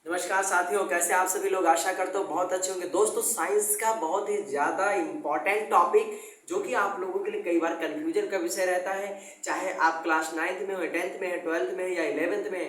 नमस्कार साथियों, कैसे आप सभी लोग। आशा करते हो बहुत अच्छे होंगे। दोस्तों, साइंस का बहुत ही ज़्यादा इम्पॉर्टेंट टॉपिक जो कि आप लोगों के लिए कई बार कन्फ्यूजन का विषय रहता है। चाहे आप क्लास 9th में हो, 10th में है, 12th में है या 11th में है,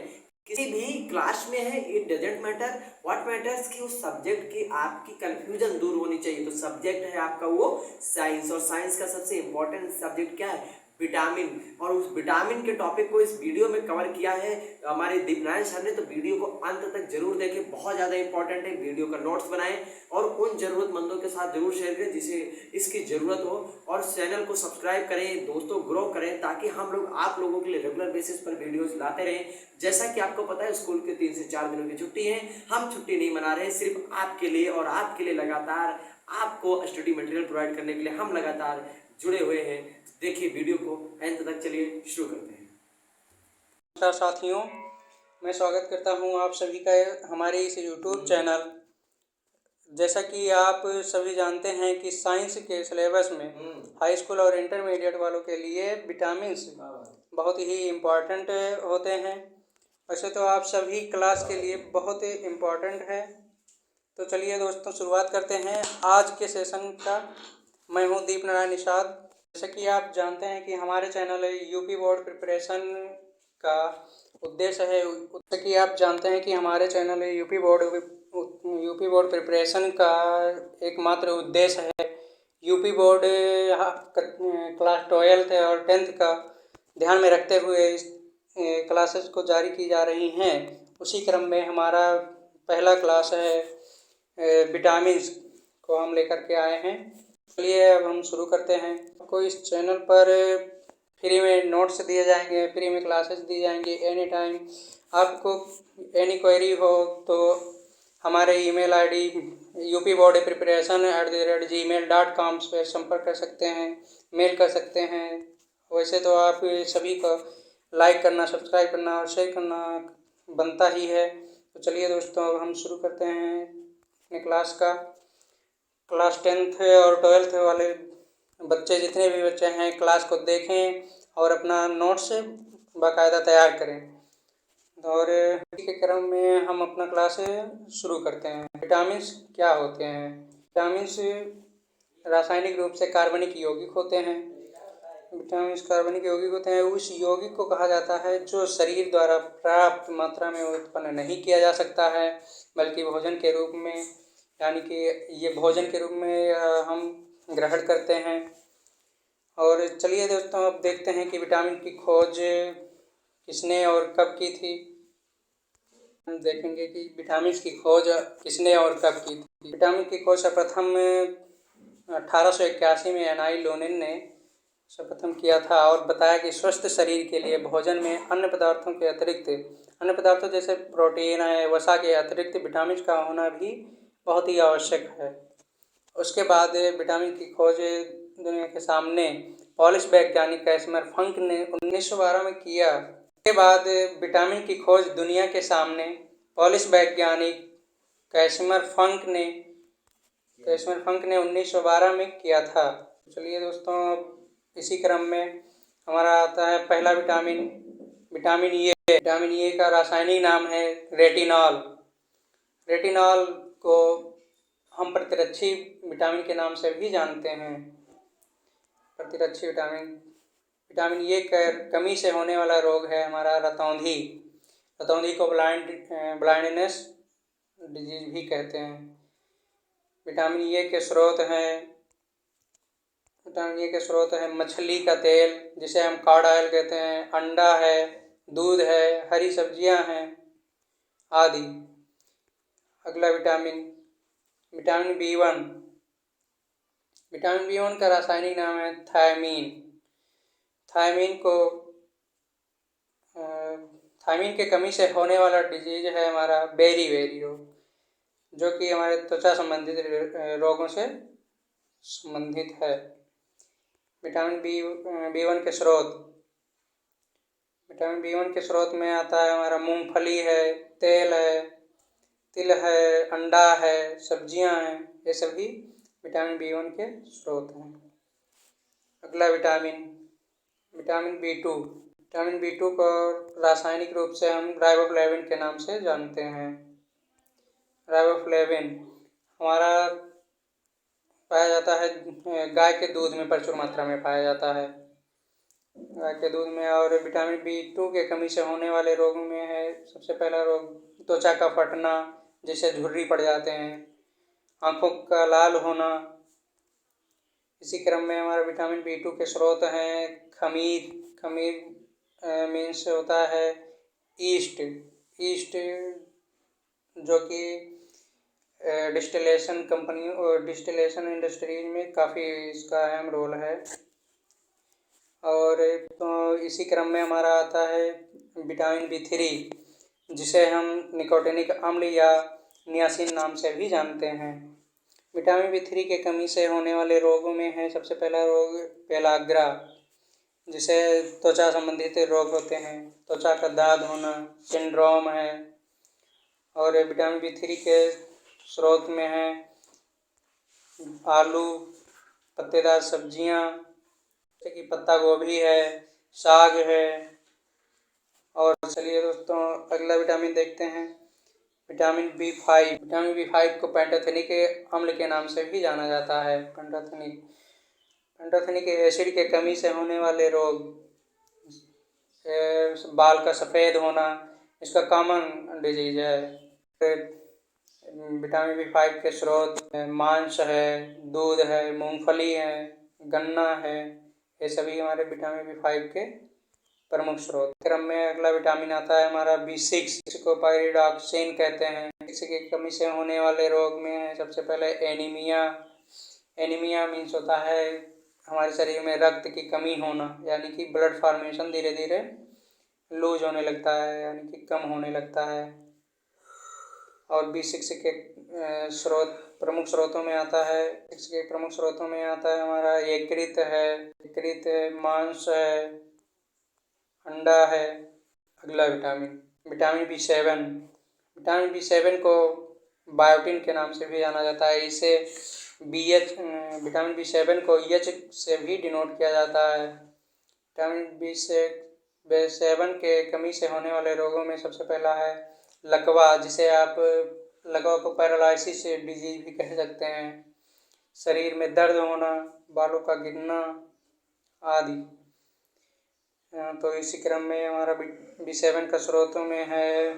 किसी भी क्लास में है, it doesn't matter. What matters कि उस सब्जेक्ट की आपकी कन्फ्यूजन दूर होनी चाहिए। तो सब्जेक्ट है आपका वो साइंस, और साइंस का सबसे इम्पोर्टेंट सब्जेक्ट क्या है? विटामिन। और उस विटामिन के टॉपिक को इस वीडियो में कवर किया है हमारे दीपनारायण सर ने। तो वीडियो को अंत तक जरूर देखें, बहुत ज़्यादा इंपॉर्टेंट है। वीडियो का नोट्स बनाएं और उन जरूरतमंदों के साथ जरूर शेयर करें जिसे इसकी ज़रूरत हो। और चैनल को सब्सक्राइब करें दोस्तों, ग्रो करें, ताकि हम लोग आप लोगों के लिए रेगुलर बेसिस पर वीडियोस लाते रहें। जैसा कि आपको पता है, स्कूल के 3 से 4 दिनों की छुट्टी है। हम छुट्टी नहीं मना रहे, सिर्फ आपके लिए और आपके लिए लगातार आपको स्टडी मटेरियल प्रोवाइड करने के लिए हम लगातार जुड़े हुए हैं। देखिए वीडियो को अंत तक, चलिए शुरू करते हैं। नमस्कार साथियों, मैं स्वागत करता हूं आप सभी का हमारे इस यूट्यूब चैनल। जैसा कि आप सभी जानते हैं कि साइंस के सिलेबस में हाई स्कूल और इंटरमीडिएट वालों के लिए विटामिन्स बहुत ही इम्पॉर्टेंट होते हैं। वैसे तो आप सभी क्लास के लिए बहुत ही इम्पॉर्टेंट है। तो चलिए दोस्तों, शुरुआत करते हैं आज के सेशन का। मैं हूं दीपनारायण निषाद। जैसा कि आप जानते हैं कि हमारे चैनल यूपी बोर्ड प्रिपरेशन का उद्देश्य है। जैसा कि आप जानते हैं कि हमारे चैनल यूपी बोर्ड प्रिपरेशन का एकमात्र उद्देश्य है यूपी बोर्ड क्लास 12th और 10th का ध्यान में रखते हुए क्लासेस को जारी की जा रही हैं। उसी क्रम में हमारा पहला क्लास है विटामिन्स को हम लेकर के आए हैं। चलिए अब हम शुरू करते हैं। आपको इस चैनल पर फ्री में नोट्स दिए जाएंगे, फ्री में क्लासेस दी जाएंगी एनी टाइम। आपको एनी क्वेरी हो तो हमारे ईमेल आईडी upboardpreparation@gmail.com पर संपर्क कर सकते हैं, मेल कर सकते हैं। वैसे तो आप सभी को लाइक करना, सब्सक्राइब करना और शेयर करना बनता ही है। तो चलिए दोस्तों, अब हम शुरू करते हैं अपने क्लास का। क्लास 10th और 12th वाले बच्चे, जितने भी बच्चे हैं, क्लास को देखें और अपना नोट्स बाकायदा तैयार करें। और इसी के क्रम में हम अपना क्लास शुरू करते हैं। विटामिन्स क्या होते हैं? विटामिन्स रासायनिक रूप से कार्बनिक यौगिक होते हैं। विटामिन्स कार्बनिक यौगिक होते हैं। उस यौगिक को कहा जाता है जो शरीर द्वारा पर्याप्त मात्रा में उत्पन्न नहीं किया जा सकता है, बल्कि भोजन के रूप में, यानी कि ये भोजन के रूप में हम ग्रहण करते हैं। और चलिए दोस्तों, अब देखते हैं कि विटामिन की खोज किसने और कब की थी। हम देखेंगे कि विटामिन की खोज किसने और कब की थी। विटामिन की खोज सर्वप्रथम 1881 में एनआई लोनिन ने सर्वप्रथम किया था और बताया कि स्वस्थ शरीर के लिए भोजन में अन्य पदार्थों के अतिरिक्त, अन्य पदार्थों जैसे प्रोटीन है, वसा के अतिरिक्त विटामिन का होना भी बहुत ही आवश्यक है। उसके बाद विटामिन की खोज दुनिया के सामने पॉलिश वैज्ञानिक कैसमर फंक ने 1912 में किया। उसके बाद विटामिन की खोज दुनिया के सामने पॉलिश वैज्ञानिक कैसमर फंक ने 1912 में किया था। चलिए दोस्तों, इसी क्रम में हमारा आता है पहला vitamin, vitamin A. Vitamin A का रासायनिक नाम है रेटिनॉल। रेटिनॉल को हम प्रतिरक्षी विटामिन के नाम से भी जानते हैं। प्रतिरक्षी विटामिन, विटामिन ए का कमी से होने वाला रोग है हमारा रतौंधी। रतौंधी को ब्लाइंडनेस डिजीज भी कहते हैं। विटामिन ए के स्रोत हैं, विटामिन ए के स्रोत हैं मछली का तेल, जिसे हम कॉड ऑयल कहते हैं, अंडा है, दूध है, हरी सब्जियां हैं आदि। अगला vitamin, vitamin B1. Vitamin B1 का रासायनिक नाम है थायमीन। थायमीन के कमी से होने वाला डिजीज है हमारा बेरी रोग, जो कि हमारे त्वचा संबंधित रोगों से संबंधित है। विटामिन बी1 के स्रोत, विटामिन बी1 के स्रोत में आता है हमारा मूंगफली है, तेल है, तिल है, अंडा है, सब्जियां हैं। ये सभी विटामिन बी1 के स्रोत हैं। अगला विटामिन, विटामिन बी2। विटामिन बी2 को रासायनिक रूप से हम राइबोफ्लेविन के नाम से जानते हैं। राइबोफ्लेविन हमारा पाया जाता है गाय के दूध में, प्रचुर मात्रा में पाया जाता है गाय के दूध में। और विटामिन B2 के कमी से होने वाले रोगों में है सबसे पहला रोग त्वचा का फटना, जिससे झुर्री पड़ जाते हैं, आँखों का लाल होना। इसी क्रम में हमारा विटामिन B2 के स्रोत हैं खमीर। खमीर मीन्स होता है ईस्ट। ईस्ट जो कि डिस्टिलेशन कंपनियों और डिस्टिलेशन इंडस्ट्रीज में काफ़ी इसका अहम रोल है। और तो इसी क्रम में हमारा आता है विटामिन B3, जिसे हम निकोटिनिक अम्ल या नियासिन नाम से भी जानते हैं। विटामिन B3 के कमी से होने वाले रोगों में है सबसे पहला रोग पेलाग्रा, जिसे त्वचा संबंधित रोग होते हैं, त्वचा का दाग होना, सिंड्रोम है। और विटामिन B3 के स्रोत में है आलू, पत्तेदार सब्जियां जैसे कि पत्ता गोभी है, साग है। और चलिए दोस्तों अगला विटामिन देखते हैं, विटामिन B5। विटामिन B5 को पैंटोथेनिक अम्ल के नाम से भी जाना जाता है। पैंटोथेनिक एसिड के कमी से होने वाले रोग, बाल का सफ़ेद होना, इसका कॉमन डिजीज है। विटामिन B5 के स्रोत मांस है, दूध है, मूंगफली है, गन्ना है, ये सभी हमारे विटामिन B5 के प्रमुख स्रोत। क्रम में अगला विटामिन आता है हमारा B6, जिसको पायरिडॉक्सिन कहते हैं। इसकी कमी से होने वाले रोग में है सबसे पहले एनीमिया। एनीमिया मीन्स होता है हमारे शरीर में रक्त की कमी होना, यानी कि ब्लड फॉर्मेशन धीरे धीरे लूज होने लगता है, यानी कि कम होने लगता है। और B6 के प्रमुख स्रोतों में आता है, इसके प्रमुख स्रोतों में आता है हमारा यकृत है, यकृत मांस है, अंडा है। अगला विटामिन B7। विटामिन B7 को बायोटिन के नाम से भी जाना जाता है। इसे विटामिन B7 को H से भी डिनोट किया जाता है। विटामिन B7 के कमी से होने वाले रोगों में सबसे पहला है लकवा, जिसे आप लकवा को पैरालिसिस डिजीज भी कह सकते हैं, शरीर में दर्द होना, बालों का गिरना आदि। तो इसी क्रम में हमारा B7 का स्रोतों में है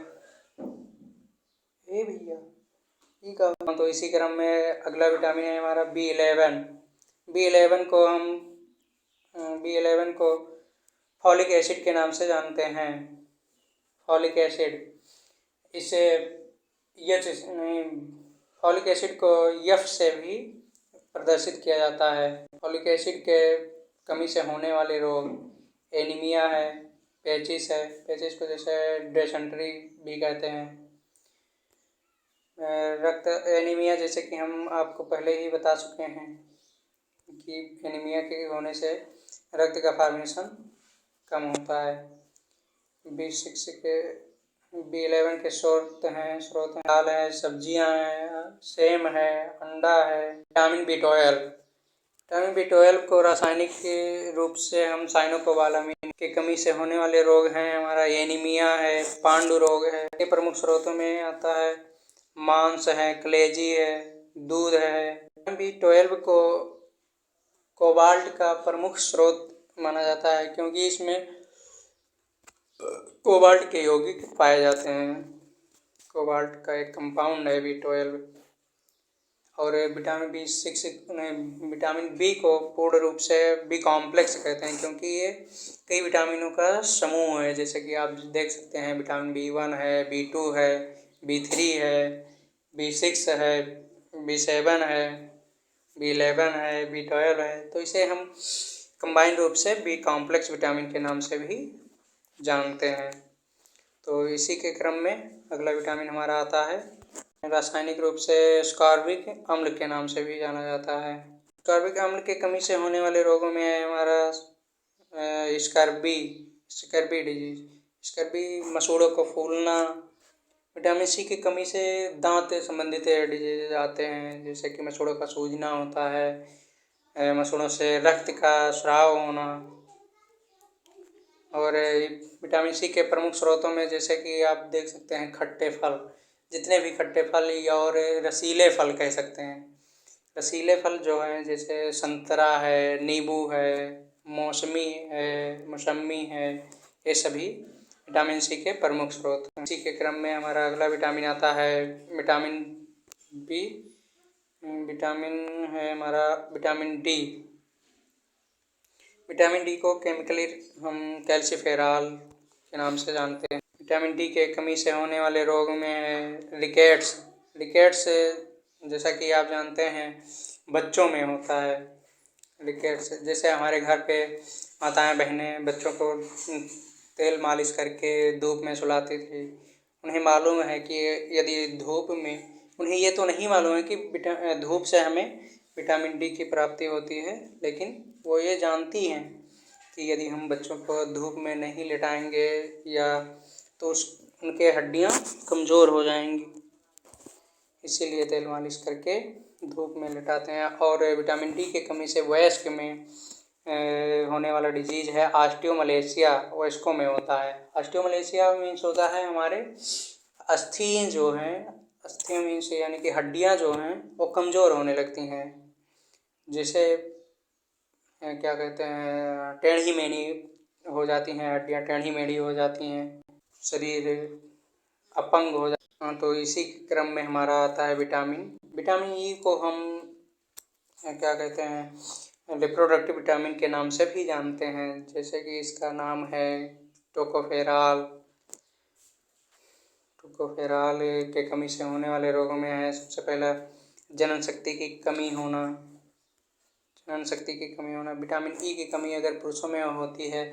तो इसी क्रम में अगला विटामिन है हमारा B11। B11 को फॉलिक एसिड के नाम से जानते हैं। फॉलिक एसिड इसे फॉलिक एसिड को F से भी प्रदर्शित किया जाता है। फॉलिक एसिड के कमी से होने वाले रोग एनीमिया है, पेचिस है, पेचिस को जैसे डिसेंट्री भी कहते हैं। रक्त एनीमिया जैसे कि हम आपको पहले ही बता चुके हैं कि एनीमिया के होने से रक्त का फॉर्मेशन कम होता है। B11 के स्रोत हैं दाल है, सब्जियां हैं, सेम है, अंडा है। विटामिन B12 को रासायनिक रूप से हम साइनोकोबालामिन की कमी से होने वाले रोग हैं हमारा एनीमिया है, पांडु रोग है। ये प्रमुख स्रोतों में आता है मांस है, कलेजी है, दूध है। B12 को कोबाल्ट का प्रमुख स्रोत माना जाता है, क्योंकि इसमें कोबाल्ट के यौगिक पाए जाते हैं। कोबाल्ट का एक कंपाउंड है B12। और विटामिन B को पूर्ण रूप से B कॉम्प्लेक्स कहते हैं, क्योंकि ये कई विटामिनों का समूह है। जैसे कि आप देख सकते हैं विटामिन B1 है, B2 है, B3 है, B6 है, B7 है, B11 है, B12 है। तो इसे हम कंबाइंड रूप से B कॉम्प्लेक्स विटामिन के नाम से भी जानते हैं। तो इसी के क्रम में अगला विटामिन हमारा आता है रासायनिक रूप से स्कॉर्बिक अम्ल के नाम से भी जाना जाता है। स्कॉर्बिक अम्ल के कमी से होने वाले रोगों में है हमारा स्कर्बी डिजीज। स्कर्बी मसूड़ों को फूलना। विटामिन C की कमी से दांत संबंधित डिजीज आते हैं, जैसे कि मसूड़ों का सूजना होता है, मसूड़ों से रक्त का स्राव होना। और विटामिन C के प्रमुख स्रोतों में जैसे कि आप देख सकते हैं खट्टे फल, जितने भी खट्टे फल या और रसीले फल कह सकते हैं। रसीले फल जो हैं जैसे संतरा है, नींबू है, मौसम्मी है, ये सभी विटामिन सी के प्रमुख स्रोत हैं। इसी के क्रम में हमारा अगला विटामिन आता है विटामिन बी। विटामिन है हमारा विटामिन डी। विटामिन डी को केमिकली हम कैल्सीफेरॉल के नाम से जानते हैं। विटामिन डी के कमी से होने वाले रोग में है रिकेट्स। रिकेट्स जैसा कि आप जानते हैं बच्चों में होता है। रिकेट्स जैसे हमारे घर पे माताएं बहनें बच्चों को तेल मालिश करके धूप में सुलाती थी। उन्हें मालूम है कि यदि धूप में, उन्हें ये तो नहीं मालूम है कि धूप से हमें विटामिन डी की प्राप्ति होती है, लेकिन वो ये जानती हैं कि यदि हम बच्चों को धूप में नहीं लेटाएंगे या तो उनके हड्डियां कमज़ोर हो जाएंगी, इसीलिए तेल मालिश करके धूप में लेटाते हैं। और विटामिन डी की कमी से वयस्क में होने वाला डिजीज़ है ऑस्टियोमलेशिया, वयस्कों में होता है। ऑस्टियोमलेशिया मीन्स होता है हमारे अस्थियाँ जो हैं, अस्थियाँ मीन्स यानी कि हड्डियाँ जो हैं वो कमज़ोर होने लगती हैं। जैसे क्या कहते हैं टेढ़ी मेढ़ी हो जाती हैं हड्डियाँ, टेढ़ी मेढ़ी हो जाती हैं, शरीर अपंग हो जाता है। तो इसी क्रम में हमारा आता है विटामिन ई को हम क्या कहते हैं रिप्रोडक्टिव विटामिन के नाम से भी जानते हैं। जैसे कि इसका नाम है टोकोफेरॉल। टोकोफेरॉल के कमी से होने वाले रोगों में है सबसे पहला जनन शक्ति की कमी होना। विटामिन ई की कमी अगर पुरुषों में होती है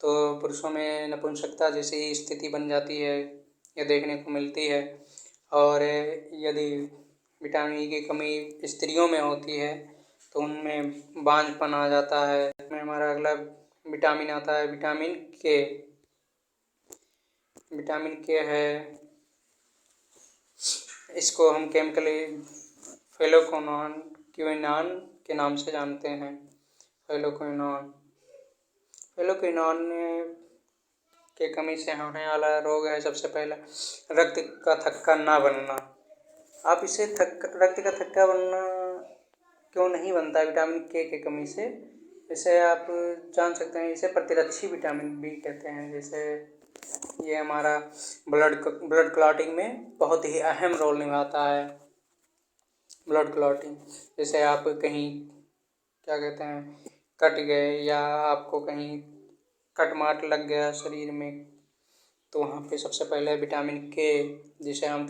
तो पुरुषों में नपुंसकता जैसी स्थिति बन जाती है, यह देखने को मिलती है। और यदि विटामिन ई की कमी स्त्रियों में होती है तो उनमें बांझपन आ जाता है। में हमारा अगला विटामिन आता है विटामिन के। विटामिन के है, इसको हम केमिकली क्विनोन के नाम से जानते हैं। क्विनोन के कमी से होने वाला रोग है सबसे पहला रक्त का थक्का ना बनना। आप इसे रक्त का थक्का बनना क्यों नहीं बनता विटामिन के कमी से, इसे आप जान सकते हैं। इसे प्रतिरक्षी विटामिन बी कहते हैं। जैसे ये हमारा ब्लड क्लॉटिंग में बहुत ही अहम रोल निभाता है। ब्लड क्लॉटिंग जैसे आप कहीं क्या कहते हैं कट गए या आपको कहीं कट मार लग गया शरीर में, तो वहाँ पे सबसे पहले विटामिन के, जिसे हम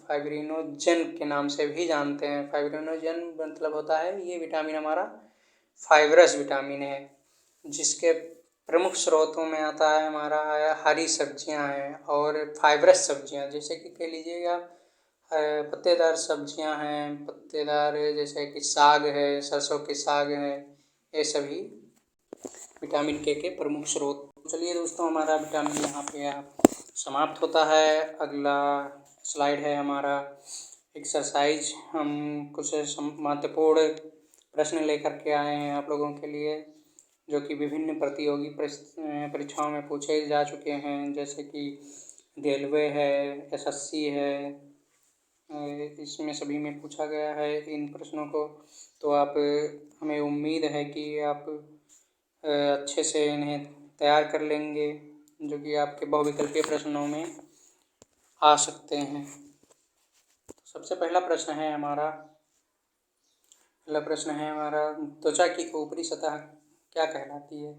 फाइब्रिनोजन के नाम से भी जानते हैं। फाइब्रिनोजन मतलब होता है ये विटामिन हमारा फाइब्रस विटामिन है, जिसके प्रमुख स्रोतों में आता है हमारा हरी सब्जियां हैं और फाइब्रस सब्जियां, जैसे कि कह लीजिएगा पत्तेदार सब्जियां हैं, पत्तेदार जैसे कि साग है, सरसों के साग है, ये सभी विटामिन के प्रमुख स्रोत। चलिए दोस्तों, हमारा विटामिन यहाँ पे समाप्त होता है। अगला स्लाइड है हमारा एक्सरसाइज। हम कुछ महत्वपूर्ण प्रश्न लेकर के आए हैं आप लोगों के लिए, जो कि विभिन्न प्रतियोगी परीक्षाओं में पूछे जा चुके हैं। जैसे कि रेलवे है, एसएससी है, इसमें सभी में पूछा गया है इन प्रश्नों को। तो आप हमें उम्मीद है कि आप अच्छे से इन्हें तैयार कर लेंगे, जो कि आपके बहुविकल्पीय प्रश्नों में आ सकते हैं। तो सबसे पहला प्रश्न है हमारा त्वचा की ऊपरी सतह क्या कहलाती है।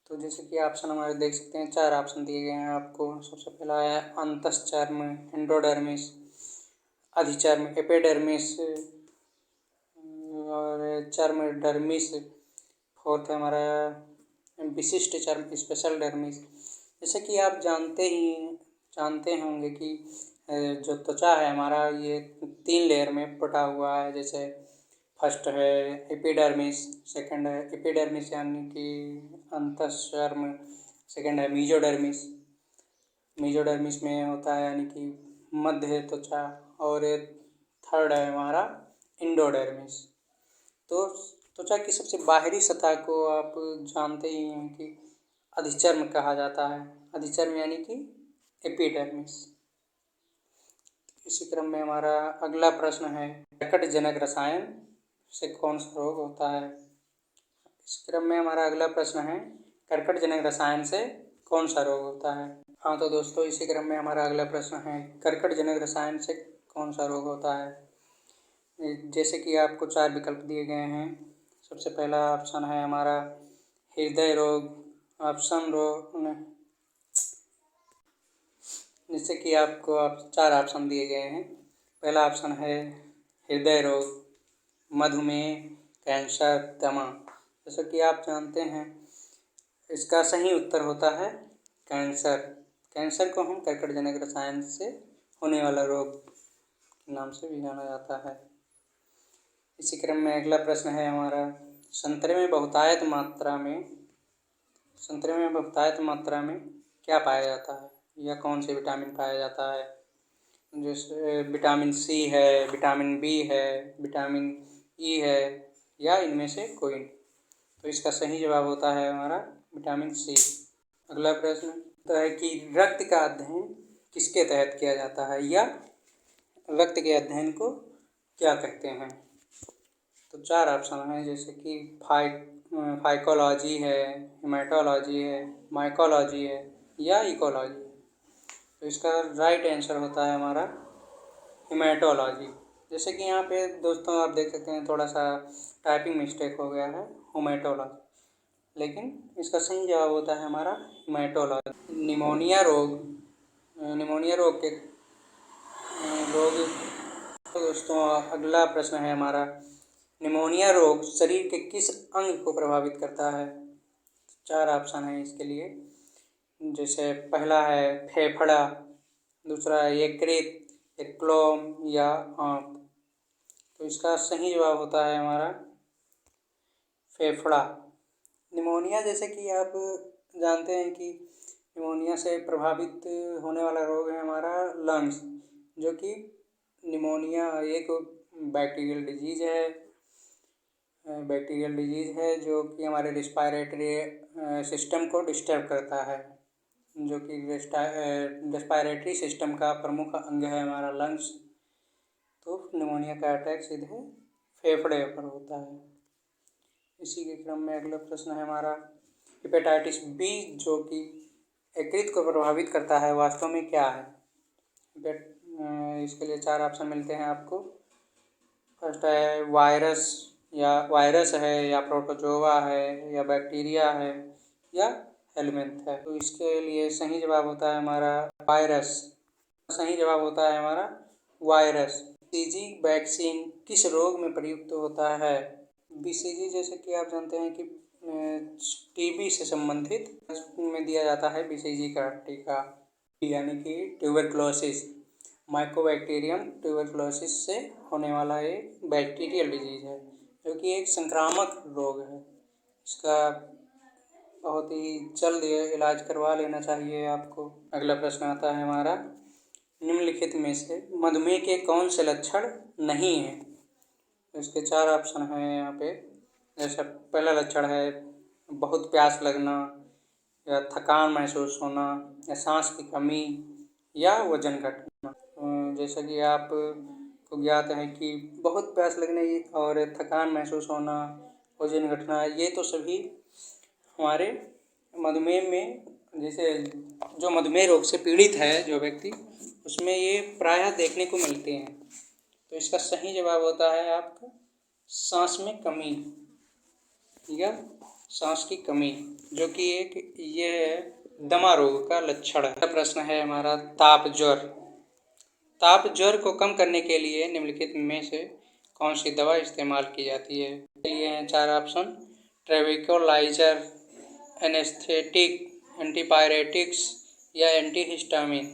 तो जैसे कि ऑप्शन हमारे देख सकते हैं, 4 ऑप्शन दिए गए हैं आपको। सबसे पहला है अंतश्चर्म एंडोडर्मिस, अधिचर्म एपिडर्मिस और चर्म डर्मिस। फोर्थ है हमारा विशिष्ट चर्म स्पेशल डर्मिस। जैसे कि आप जानते होंगे कि जो त्वचा है हमारा ये 3 लेयर में बटा हुआ है। जैसे फर्स्ट है एपिडर्मिस, सेकंड है एपिडर्मिस यानी कि अंतःचर्म, सेकंड है मीजोडर्मिस। मीजोडर्मिस में होता है यानी कि मध्य त्वचा, और थर्ड है हमारा एंडोडर्मिस। तो त्वचा की सबसे बाहरी सतह को आप जानते ही हैं कि अधिचर्म कहा जाता है। अधिचर्म यानी कि एपिडर्मिस। इसी क्रम में हमारा अगला प्रश्न है, कर्कटजनक रसायन से कौन सा रोग होता है। इस क्रम में हमारा अगला प्रश्न है, कर्कटजनक रसायन से कौन सा रोग होता है। हाँ तो दोस्तों, इसी क्रम में हमारा अगला प्रश्न है, कर्कटजनक रसायन से कौन सा रोग होता है। जैसे कि आपको 4 विकल्प दिए गए हैं। सबसे पहला ऑप्शन है हमारा हृदय रोग, ऑप्शन जिससे कि आपको 4 ऑप्शन दिए गए हैं। पहला ऑप्शन है हृदय रोग, मधुमेह, कैंसर, दमा। जैसा कि आप जानते हैं, इसका सही उत्तर होता है कैंसर। कैंसर को हम कर्कटजनक रसायन से होने वाला रोग के नाम से भी जाना जाता है। इसी क्रम में अगला प्रश्न है हमारा, संतरे में बहुतायत मात्रा में क्या पाया जाता है या कौन से विटामिन पाया जाता है। जैसे विटामिन सी है, विटामिन बी है, विटामिन ई है या इनमें से कोई। तो इसका सही जवाब होता है हमारा विटामिन सी। अगला प्रश्न तो है कि रक्त का अध्ययन किसके तहत किया जाता है या रक्त के अध्ययन को क्या कहते हैं। तो 4 ऑप्शन हैं, जैसे कि फाइकोलॉजी है, हेमाटोलॉजी है, माइकोलॉजी है या इकोलॉजी। तो इसका राइट आंसर होता है हमारा हेमाटोलॉजी। जैसे कि यहाँ पे दोस्तों आप देख सकते हैं, थोड़ा सा टाइपिंग मिस्टेक हो गया है, हेमाटोलॉजी, लेकिन इसका सही जवाब होता है हमारा हेमाटोलॉजी। निमोनिया रोग के तो दोस्तों अगला प्रश्न है हमारा, निमोनिया रोग शरीर के किस अंग को प्रभावित करता है। 4 ऑप्शन है इसके लिए। जैसे पहला है फेफड़ा, दूसरा है यकृत, क्लोम या आंत। तो इसका सही जवाब होता है हमारा फेफड़ा। निमोनिया, जैसे कि आप जानते हैं कि निमोनिया से प्रभावित होने वाला रोग है हमारा लंग्स, जो कि निमोनिया एक बैक्टीरियल डिजीज है जो कि हमारे रिस्पायरेटरी सिस्टम को डिस्टर्ब करता है, जो कि रेस्पायरेटरी सिस्टम का प्रमुख अंग है हमारा लंग्स। तो निमोनिया का अटैक सीधे फेफड़े पर होता है। इसी के क्रम में अगला प्रश्न है हमारा, हेपेटाइटिस बी जो कि यकृत को प्रभावित करता है, वास्तव में क्या है। इसके लिए 4 ऑप्शन मिलते हैं आपको। फर्स्ट है वायरस है या प्रोटोजोआ है या बैक्टीरिया है या हेलमिंथ है। तो इसके लिए सही जवाब होता है हमारा वायरस। सही जवाब होता है हमारा वायरस। BCG वैक्सीन किस रोग में प्रयुक्त होता है। BCG, जैसे कि आप जानते हैं कि टीबी से संबंधित में दिया जाता है BCG का टीका, यानी कि ट्यूबरक्लोसिस, माइकोबैक्टीरियम ट्यूबरक्लोसिस से होने वाला एक बैक्टीरियल डिजीज है, जो कि एक संक्रामक रोग है। इसका बहुत ही जल्द इलाज करवा लेना चाहिए आपको। अगला प्रश्न आता है हमारा, निम्नलिखित में से मधुमेह के कौन से लक्षण नहीं हैं। इसके 4 ऑप्शन हैं यहाँ पे। जैसे पहला लक्षण है बहुत प्यास लगना या थकान महसूस होना या सांस की कमी या वजन घटना। जैसा कि आप को ज्ञात है कि बहुत प्यास लगने और थकान महसूस होना, वजन घटना, ये तो सभी हमारे मधुमेह में, जैसे जो मधुमेह रोग से पीड़ित है जो व्यक्ति, उसमें ये प्रायः देखने को मिलते हैं। तो इसका सही जवाब होता है आपका सांस में कमी या सांस की कमी, जो कि एक ये दमा रोग का लक्षण है। प्रश्न है हमारा ताप ज्वर को कम करने के लिए निम्नलिखित में से कौन सी दवा इस्तेमाल की जाती है। ये हैं 4 ऑप्शन, ट्रेविकोलाइजर, एनेस्थेटिक, एंटीपायरेटिक्स या एंटीहिस्टामिन।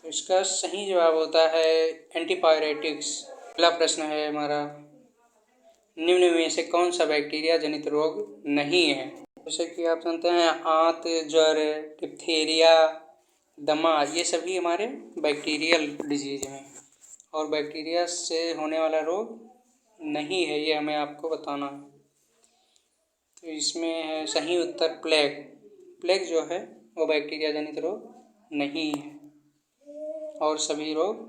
तो इसका सही जवाब होता है एंटीपायरेटिक्स। अगला प्रश्न है हमारा, निम्न में से कौन सा बैक्टीरिया जनित रोग नहीं है। जैसे कि आप जानते हैं आंत, ज्वर, डिप्थीरिया, दमा, ये सभी हमारे बैक्टीरियल डिजीज हैं और बैक्टीरिया से होने वाला रोग नहीं है, ये हमें आपको बताना है। तो इसमें है सही उत्तर प्लेग जो है वो बैक्टीरिया जनित रोग नहीं है और सभी रोग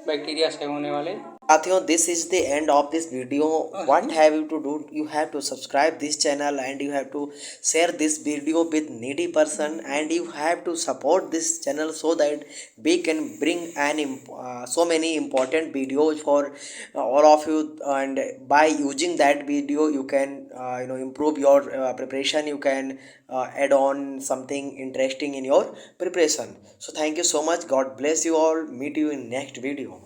बैक्टीरिया से होने वाले। साथियों, this is the end of this video. What have you to do? You have to subscribe this channel and you have to share this video with needy person, and you have to support this channel so that we can bring so many important videos for all of you. And by using that video, you can improve your preparation. You can add on something interesting in your preparation. So thank you so much. God bless you all. Meet you in next video.